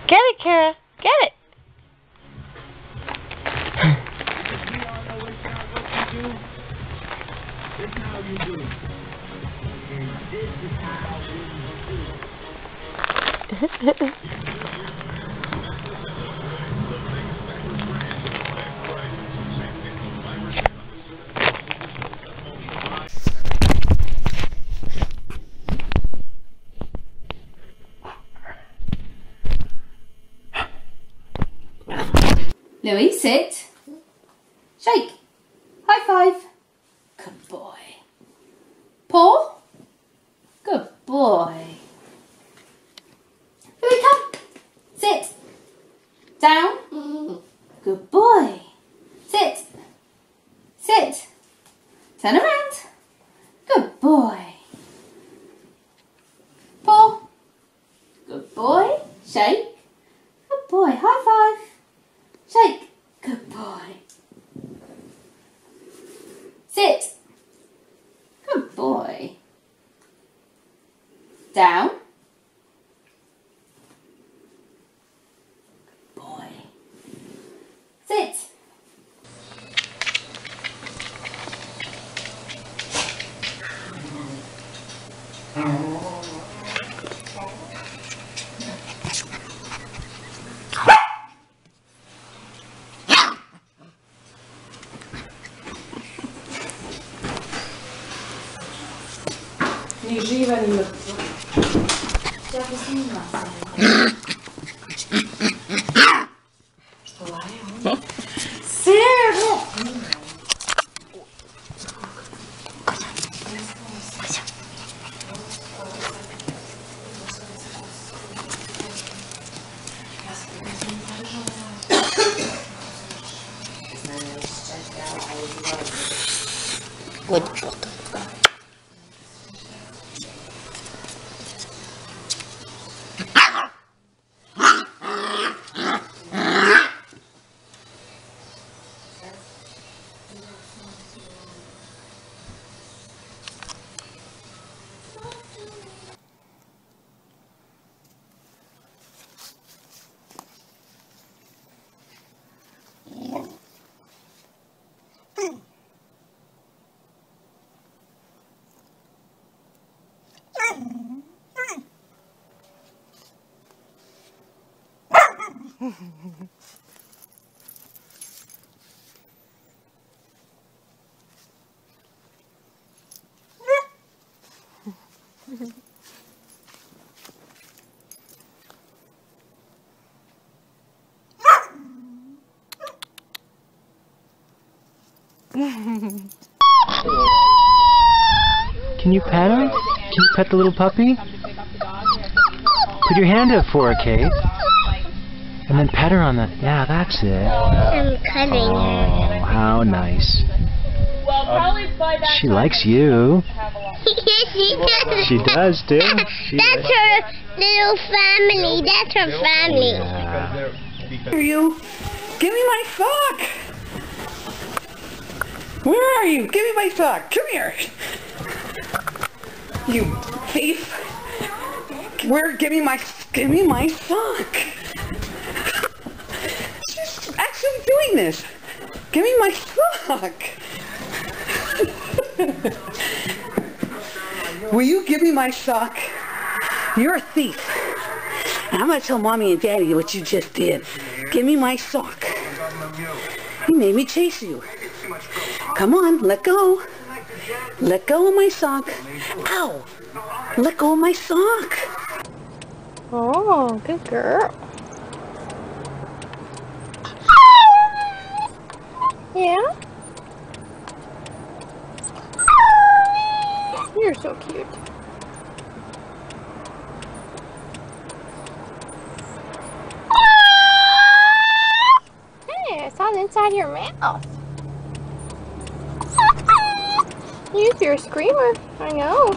Get it, Kara. Get it. Louis, sit. Shake. High five. Good boy. Paw. Good boy. Louis, come. Sit. Down. Good boy. Sit. Sit. Turn around. Good boy. Paw. Good boy. Shake. Good boy. High five. Shake. Good boy. Sit. Good boy. Down. Good boy. Sit. Ni živa, ni mrtva. Ja to snimam. Što laje on? Sero! Good photo. Can you pet her? Can you pet the little puppy? Put your hand up for her, Kate. And then pet her on the... Yeah, that's it. I'm cutting her. Oh, how nice. Well, probably by that She likes you. She does. She does, too. That's her little family. That's her family. Yeah. Where are you? Give me my sock! Where are you? Give me my sock. Come here. You thief. Where? Give me my sock. She's actually doing this. Give me my sock. Will you give me my sock? You're a thief. And I'm going to tell Mommy and Daddy what you just did. Give me my sock. You made me chase you. Come on, let go. Let go of my sock. Ow! Let go of my sock. Oh, good girl. Yeah? You're so cute. Hey, I saw it inside your mouth. You're a screamer. I know.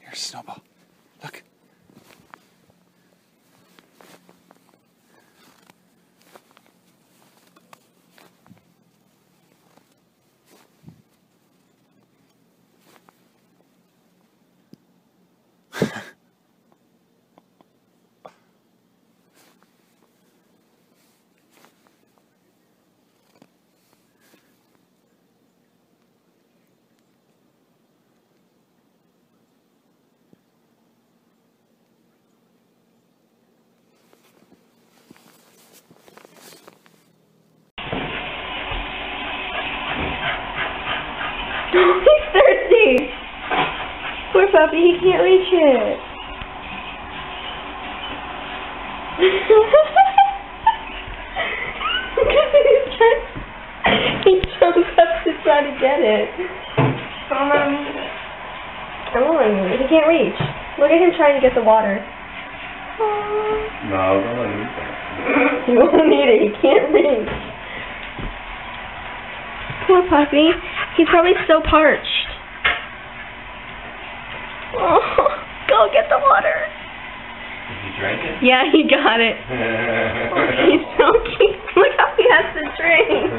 Here's Snowball. Look. puppy, he can't reach it. He jumps up to try to get it. I won't let him move it. He can't reach. Look at him trying to get the water. No, don't let him eat that. He won't eat it. He can't reach. Poor puppy. He's probably so parched. Oh, go get the water. Did he drink it? Yeah, he got it. Oh, he's so cute. Look how he has to drink.